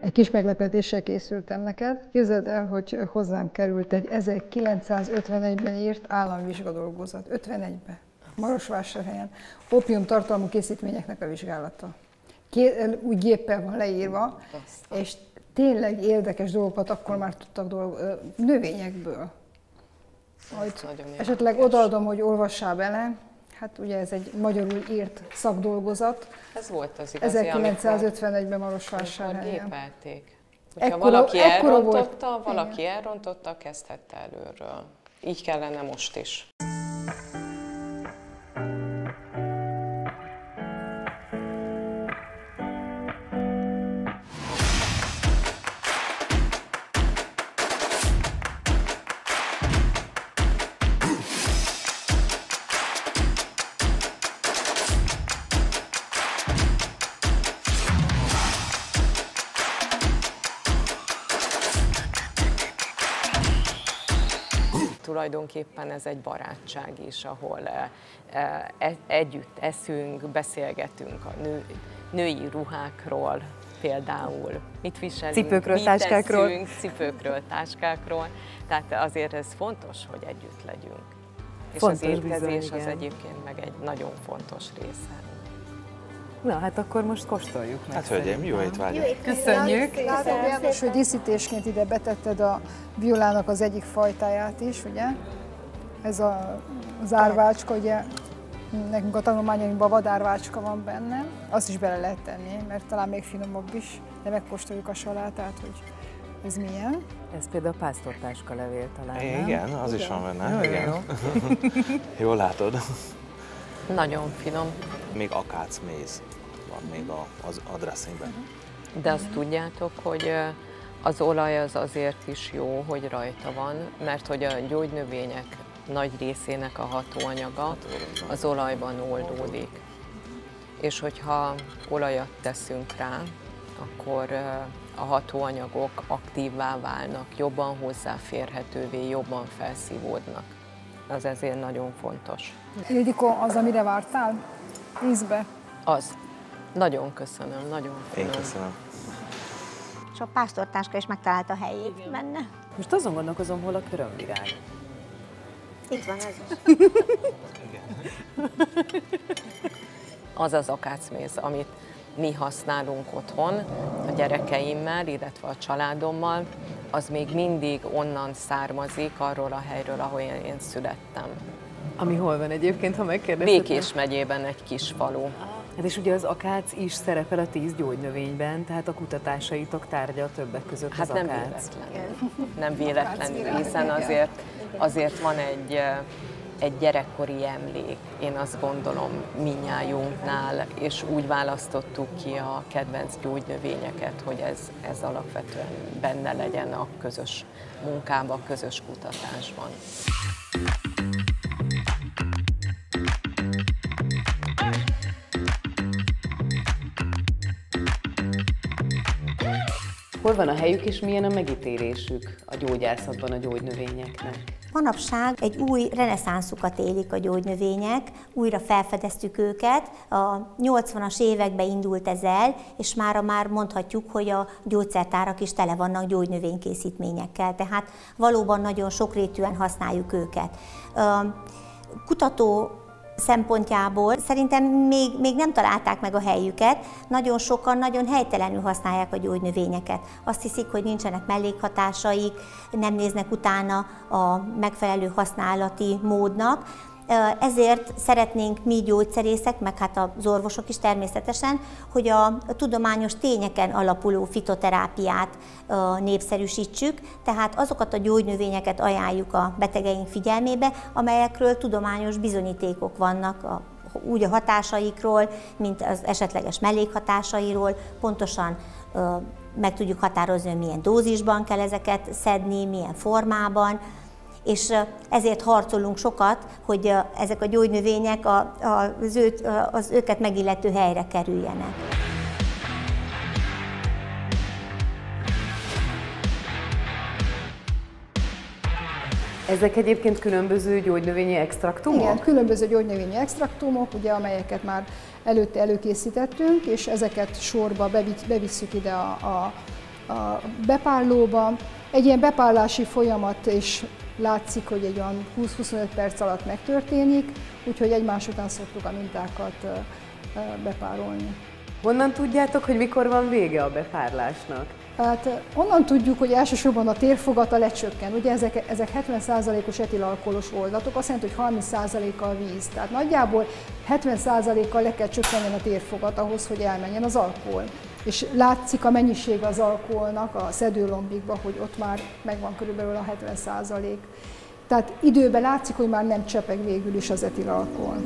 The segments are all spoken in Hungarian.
Egy kis meglepetéssel készültem neked. Képzeld el, hogy hozzám került egy 1951-ben írt államvizsgadolgozat. 51-ben. Marosvásárhelyen. Ópium tartalmú készítményeknek a vizsgálata. Úgy géppel van leírva, és tényleg érdekes dolgokat akkor már tudtak növényekből. Majd esetleg odaadom, hogy olvassál bele. Hát ugye ez egy magyarul írt szakdolgozat. Ez volt az igazi, 1951-ben Marosvásárhelyen. Gépelték. Hogyha valaki elrontotta, kezdhette előről. Így kellene most is. Tulajdonképpen ez egy barátság is, ahol együtt eszünk, beszélgetünk a női ruhákról, például mit viselünk, cipőkről, táskákról. Cipőkről, táskákról. Tehát azért ez fontos, hogy együtt legyünk. Fontos, és az étkezés bizony, az egyébként meg egy nagyon fontos része. Na, hát akkor most kóstoljuk meg. Hát hölgyeim, jó étvágyat! Köszönjük! Látom, János, hogy díszítésként ide betetted a violának az egyik fajtáját is, ugye? Ez az árvácska, ugye nekünk a tanulmányainkban vadárvácska van benne, azt is bele lehet tenni, mert talán még finomabb is, de megkóstoljuk a salátát, hogy ez milyen. Ez például pásztortáska levél talán, nem? Igen, az is van benne. Jó, igen. jó. Jól látod. Nagyon finom. Még akácméz van még a dressingben. De azt tudjátok, hogy az olaj az azért is jó, hogy rajta van, mert hogy a gyógynövények nagy részének a hatóanyaga az olajban oldódik. És hogyha olajat teszünk rá, akkor a hatóanyagok aktívvá válnak, jobban hozzáférhetővé, jobban felszívódnak. Az ezért nagyon fontos. Ildikó, az, amire vártál? Ízbe? Az. Nagyon köszönöm, nagyon finom. Én köszönöm. És a pásztortáska is megtalálta a helyét benne. Most azon gondolkozom, hol a körömvirág. Itt van ez is. Az az akácméz, amit mi használunk otthon a gyerekeimmel, illetve a családommal, az még mindig onnan származik, arról a helyről, ahol én születtem. Ami hol van egyébként, ha megkérdezted? Békés megyében egy kis falu. Hát és ugye az akác is szerepel a 10 gyógynövényben, tehát a kutatásaitok tárgya többek között Hát az nem akác. véletlenül. Nem véletlenül, hiszen azért van egy gyerekkori emlék, én azt gondolom mindnyájunknál, és úgy választottuk ki a kedvenc gyógynövényeket, hogy ez alapvetően benne legyen a közös munkában, a közös kutatásban. Hol van a helyük és milyen a megítélésük a gyógyászatban a gyógynövényeknek? Manapság egy új reneszánszukat élik a gyógynövények, újra felfedeztük őket. A 80-as években indult ez el, és mára már mondhatjuk, hogy a gyógyszertárak is tele vannak gyógynövénykészítményekkel, tehát valóban nagyon sokrétűen használjuk őket. Kutató szempontjából szerintem még nem találták meg a helyüket, nagyon sokan nagyon helytelenül használják a gyógynövényeket. Azt hiszik, hogy nincsenek mellékhatásaik, nem néznek utána a megfelelő használati módnak. Ezért szeretnénk mi gyógyszerészek, meg hát az orvosok is természetesen, hogy a tudományos tényeken alapuló fitoterápiát népszerűsítsük, tehát azokat a gyógynövényeket ajánljuk a betegeink figyelmébe, amelyekről tudományos bizonyítékok vannak, úgy a hatásaikról, mint az esetleges mellékhatásairól, pontosan meg tudjuk határozni, hogy milyen dózisban kell ezeket szedni, milyen formában, és ezért harcolunk sokat, hogy ezek a gyógynövények az őket megillető helyre kerüljenek. Ezek egyébként különböző gyógynövényi extraktumok? Igen, különböző gyógynövényi extraktumok, ugye, amelyeket már előtte előkészítettünk, és ezeket sorba bevisszük ide a a bepárlóba. Egy ilyen bepárlási folyamat is látszik, hogy egy olyan 20-25 perc alatt megtörténik, úgyhogy egymás után szoktuk a mintákat bepárolni. Honnan tudjátok, hogy mikor van vége a bepárlásnak? Hát onnan tudjuk, hogy elsősorban a térfogata lecsökken. Ugye ezek 70%-os etilalkoholos oldatok, azt jelenti, hogy 30%-kal víz. Tehát nagyjából 70%-kal le kell csökkenjen a térfogat ahhoz, hogy elmenjen az alkohol. És látszik a mennyisége az alkoholnak a szedőlombikban, hogy ott már megvan körülbelül a 70%. Tehát időben látszik, hogy már nem csepeg végül is az etilalkohol.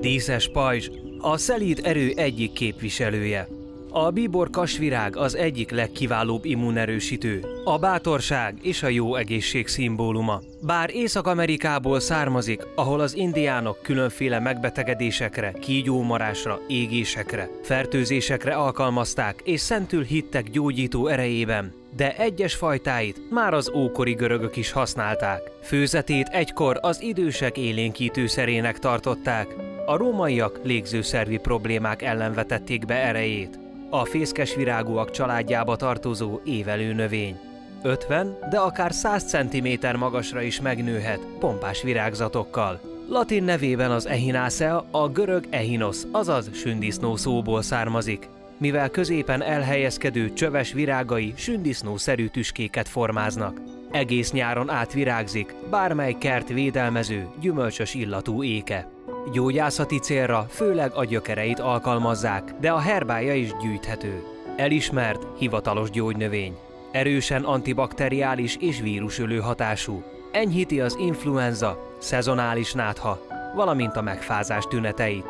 Díszes pajzs a szelíd erő egyik képviselője. A bíbor kasvirág az egyik legkiválóbb immunerősítő, a bátorság és a jó egészség szimbóluma. Bár Észak-Amerikából származik, ahol az indiánok különféle megbetegedésekre, kígyómarásra, égésekre, fertőzésekre alkalmazták és szentül hittek gyógyító erejében, de egyes fajtáit már az ókori görögök is használták. Főzetét egykor az idősek élénkítőszerének tartották, a rómaiak légzőszervi problémák ellen vetették be erejét. A fészkesvirágúak családjába tartozó évelő növény. 50, de akár 100 cm magasra is megnőhet pompás virágzatokkal. Latin nevében az Echinacea a görög echinos, azaz sündisznó szóból származik, mivel középen elhelyezkedő csöves virágai sündisznószerű tüskéket formáznak. Egész nyáron átvirágzik, bármely kert védelmező, gyümölcsös illatú éke. Gyógyászati célra főleg a gyökereit alkalmazzák, de a herbája is gyűjthető. Elismert, hivatalos gyógynövény. Erősen antibakteriális és vírusölő hatású. Enyhíti az influenza, szezonális nátha, valamint a megfázás tüneteit.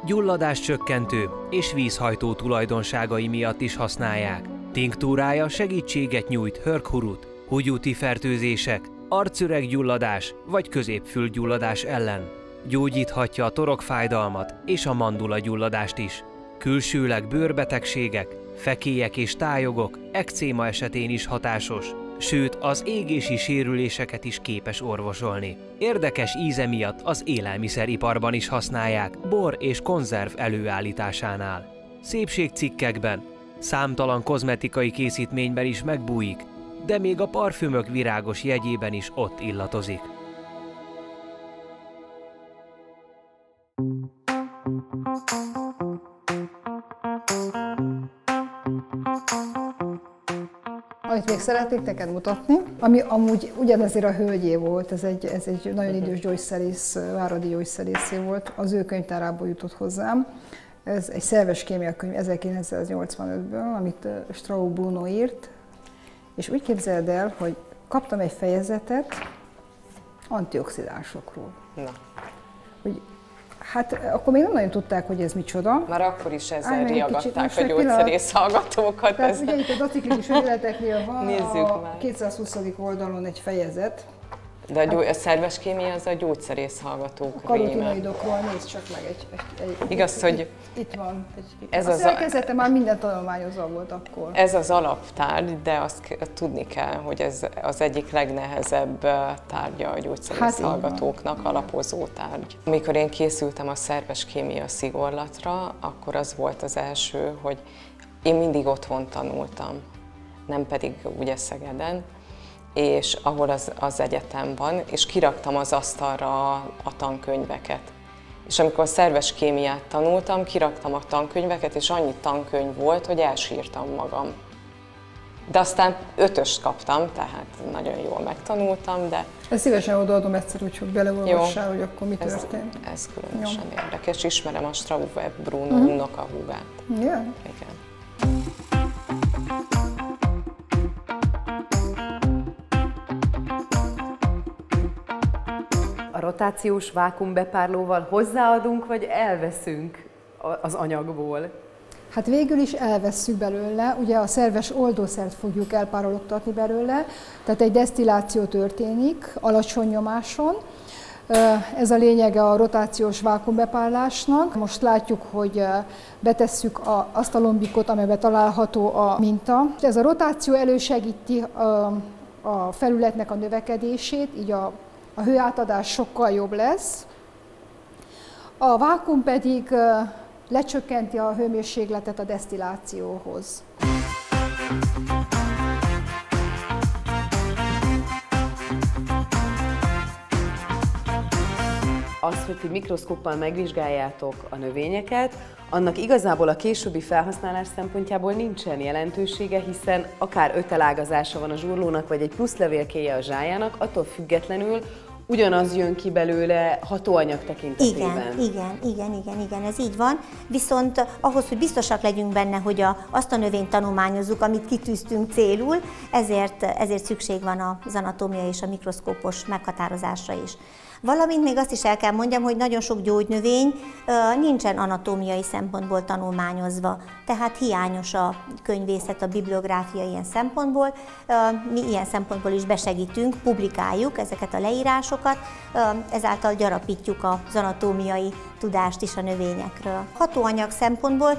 Gyulladás csökkentő és vízhajtó tulajdonságai miatt is használják. Tinktúrája segítséget nyújt hörghurut, húgyúti fertőzések, arcüreg-gyulladás vagy középfülgyulladás ellen. Gyógyíthatja a torokfájdalmat és a mandulagyulladást is. Külsőleg bőrbetegségek, fekélyek és tájogok, ekcéma esetén is hatásos, sőt az égési sérüléseket is képes orvosolni. Érdekes íze miatt az élelmiszeriparban is használják, bor és konzerv előállításánál. Szépségcikkekben, számtalan kozmetikai készítményben is megbújik, de még a parfümök virágos jegyében is ott illatozik. Amit még szeretnék neked mutatni, ami amúgy ugyanezért a hölgyé volt, ez egy nagyon idős gyógyszerész, váradi gyógyszerészé volt, az ő könyvtárából jutott hozzám. Ez egy szerves kémia könyv 1985-ből, amit Straub Bruno írt, és úgy képzeld el, hogy kaptam egy fejezetet antioxidánsokról. Na. Hogy, hát akkor még nem nagyon tudták, hogy ez micsoda. Már akkor is ezzel riagadták a gyógyszerész hallgatókat. Tehát ugye itt a aciklikus vegyületeknél van a 220. oldalon egy fejezet. De a szerves kémia az a gyógyszerész hallgatók réme. Karotinoidokról nézd csak meg Igaz, hogy itt van. Ez a szerkezete már minden tanulmányozva volt akkor. Ez az alaptárgy, de azt tudni kell, hogy ez az egyik legnehezebb tárgya a gyógyszerész hallgatóknak, alapozó tárgy. Amikor én készültem a szerves kémia szigorlatra, akkor az volt az első, hogy én mindig otthon tanultam, nem pedig ugye Szegeden, és ahol az egyetem van, és kiraktam az asztalra a tankönyveket. És amikor szerves kémiát tanultam, kiraktam a tankönyveket, és annyi tankönyv volt, hogy elsírtam magam. De aztán 5-öst kaptam, tehát nagyon jól megtanultam, de... Ezt szívesen odaadom egyszer, úgyhogy beleolvassál, hogy akkor mi történt. Ez különösen érdekes. Ismerem a Straub Bruno unokahúgát. Yeah. Igen. A rotációs vákuumbepárlóval hozzáadunk, vagy elveszünk az anyagból? Hát végül is elvesszük belőle, ugye a szerves oldószert fogjuk elpárologtatni belőle, tehát egy desztilláció történik alacsony nyomáson. Ez a lényege a rotációs vákuumbepárlásnak. Most látjuk, hogy betesszük azt a lombikot, amelyben található a minta. Ez a rotáció elősegíti a felületnek a növekedését, így a hőátadás sokkal jobb lesz. A vákuum pedig lecsökkenti a hőmérsékletet a desztillációhoz. Az, hogy ti mikroszkóppal megvizsgáljátok a növényeket, annak igazából a későbbi felhasználás szempontjából nincsen jelentősége, hiszen akár 5 elágazása van a zsurlónak, vagy egy plusz levélkéje a zsájának, attól függetlenül ugyanaz jön ki belőle hatóanyag tekintetében. Igen, ez így van. Viszont ahhoz, hogy biztosak legyünk benne, hogy azt a növényt tanulmányozzuk, amit kitűztünk célul, ezért szükség van az anatómia és a mikroszkópos meghatározásra is. Valamint még azt is el kell mondjam, hogy nagyon sok gyógynövény nincsen anatómiai szempontból tanulmányozva, tehát hiányos a könyvészet, a bibliográfia ilyen szempontból. Mi ilyen szempontból is besegítünk, publikáljuk ezeket a leírásokat, ezáltal gyarapítjuk az anatómiai tudást is a növényekről. Hatóanyag szempontból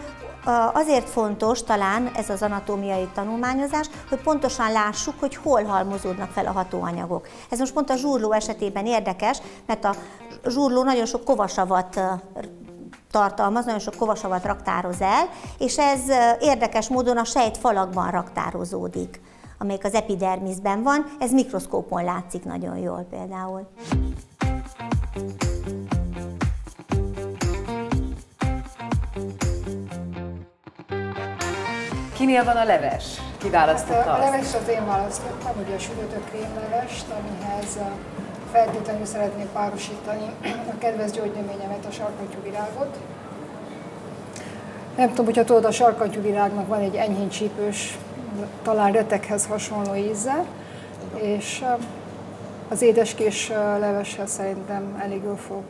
azért fontos talán ez az anatómiai tanulmányozás, hogy pontosan lássuk, hogy hol halmozódnak fel a hatóanyagok. Ez most pont a zsurló esetében érdekes, mert a zsurló nagyon sok kovasavat tartalmaz, nagyon sok kovasavat raktároz el, és ez érdekes módon a sejtfalakban raktározódik, amelyik az epidermiszben van, ez mikroszkópon látszik nagyon jól például. Kinél van a leves? Ki választotta A azt? leves az én választottam, ugye a sütött krémlevest, amihez feltétlenül szeretném párosítani a kedvenc gyógynövényemet, a sarkantyúvirágot. Nem tudom, hogyha tudod, a sarkantyúvirágnak van egy enyhén csípős, talán retekhez hasonló íze, és az édeskés leveshez szerintem elég jól fog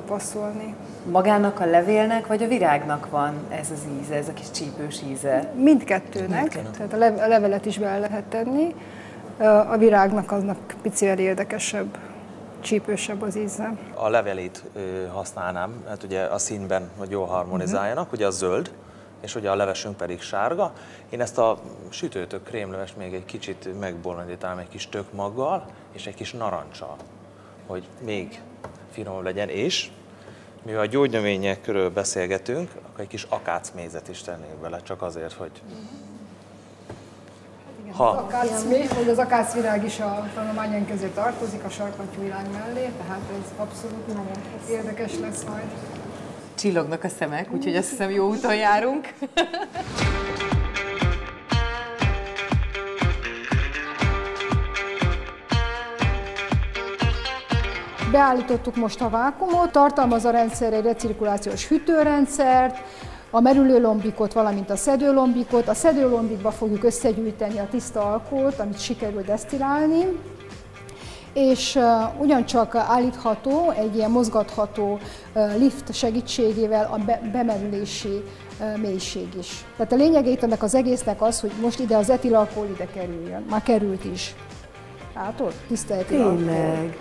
passzolni. Magának a levélnek vagy a virágnak van ez az íze, ez a kis csípős íze? Mindkettőnek, tehát a levelet is bele lehet tenni, a virágnak aznak picivel érdekesebb, csípősebb az íze. A levelét használnám, hát ugye a színben, hogy jól harmonizáljanak, ugye a zöld, és ugye a levesünk pedig sárga. Én ezt a sütőtök krémlevest még egy kicsit megbolondítálom egy kis tökmaggal és egy kis narancsal, hogy még finomabb legyen, és mivel a gyógynövényekről beszélgetünk, akkor egy kis akácmézet is tennék bele, csak azért, hogy... Az akácvirág is a tanulmányaink közé tartozik, a sarkantyúvirág mellé, tehát ez abszolút érdekes lesz majd. Csillognak a szemek, úgyhogy azt hiszem jó úton járunk. Beállítottuk most a vákuumot, tartalmaz a rendszer egy recirkulációs hűtőrendszert, a merülőlombikot, valamint a szedőlombikot. A szedőlombikba fogjuk összegyűjteni a tiszta alkoholt, amit sikerül desztillálni, és ugyancsak állítható egy ilyen mozgatható lift segítségével a bemerülési mélység is. Tehát a lényege itt ennek az egésznek az, hogy most ide az etilalkohol ide kerüljön. Már került is. Látod? Tiszta etilalkohol. Tényleg.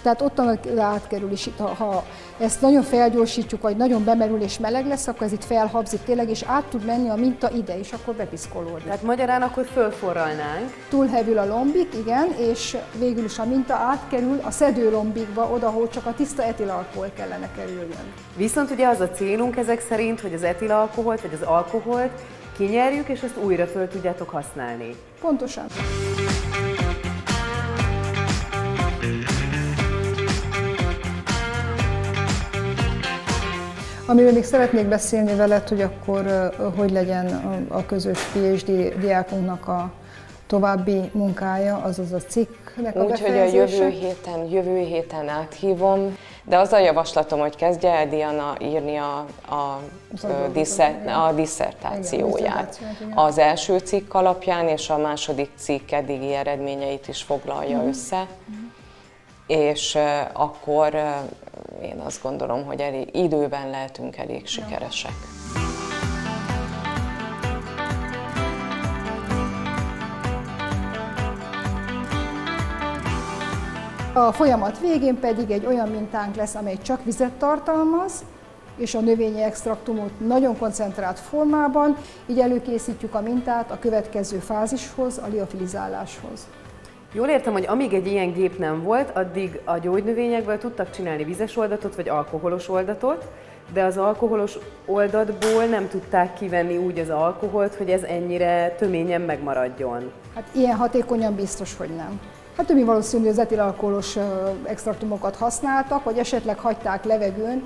Tehát ott átkerül is, ha ezt nagyon felgyorsítjuk, vagy nagyon bemerül és meleg lesz, akkor ez itt felhabzik tényleg, és át tud menni a minta ide, és akkor bepiszkolódik. Tehát magyarán akkor fölforralnánk. Túlhevül a lombik, igen, és végül is a minta átkerül a szedőlombikba, oda, ahol csak a tiszta etilalkohol kellene kerüljön. Viszont ugye az a célunk ezek szerint, hogy az etilalkoholt vagy az alkoholt kinyerjük, és ezt újra föl tudjátok használni. Pontosan. Amiről még szeretnék beszélni veled, hogy akkor hogy legyen a közös PhD diákunknak a további munkája, azaz a cikknek a befejezése. Úgyhogy a jövő héten áthívom, de az a javaslatom, hogy kezdje el Diana írni a disszertációját. Az első cikk alapján és a második cikk eddigi eredményeit is foglalja össze. És akkor én azt gondolom, hogy elég időben lehetünk elég sikeresek. A folyamat végén pedig egy olyan mintánk lesz, amely csak vizet tartalmaz, és a növényi extraktumot nagyon koncentrált formában, így előkészítjük a mintát a következő fázishoz, a liofilizáláshoz. Jól értem, hogy amíg egy ilyen gép nem volt, addig a gyógynövényekből tudtak csinálni vizes oldatot vagy alkoholos oldatot, de az alkoholos oldatból nem tudták kivenni úgy az alkoholt, hogy ez ennyire töményen megmaradjon. Hát ilyen hatékonyan biztos, hogy nem. Hát többi valószínű, hogy az etilalkoholos extraktumokat használtak, vagy esetleg hagyták levegőn,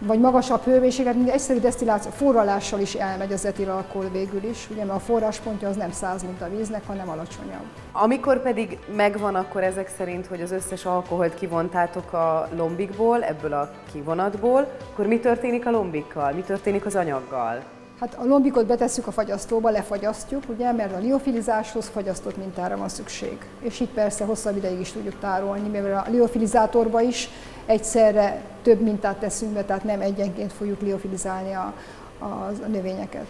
vagy magasabb hőmérséklet, mint egyszerű desztilláció, forralással is elmegy az etilalkohol végül is, ugye, mert a forráspontja az nem 100, mint a víznek, hanem alacsonyabb. Amikor pedig megvan akkor ezek szerint, hogy az összes alkoholt kivontátok a lombikból, ebből a kivonatból, akkor mi történik a lombikkal? Mi történik az anyaggal? Hát a lombikot betesszük a fagyasztóba, lefagyasztjuk, ugye, mert a liofilizáshoz fagyasztott mintára van szükség. És itt persze hosszabb ideig is tudjuk tárolni, mivel a liofilizátorba is egyszerre több mintát teszünk be, tehát nem egyenként fogjuk liofilizálni a növényeket.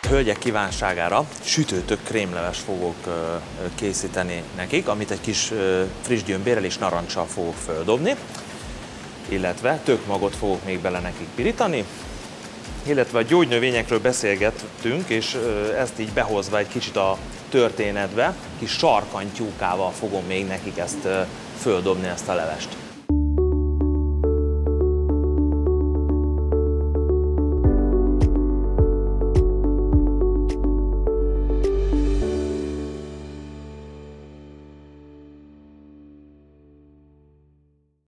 Hölgyek kívánságára sütőtök krémleves fogok készíteni nekik, amit egy kis friss gyömbérrel és narancsal fogok földobni, illetve tökmagot fogok még bele nekik pirítani, illetve a gyógynövényekről beszélgettünk, és ezt így behozva egy kicsit a történetbe, kis sarkantyúkával fogom még nekik ezt földobni, ezt a levest.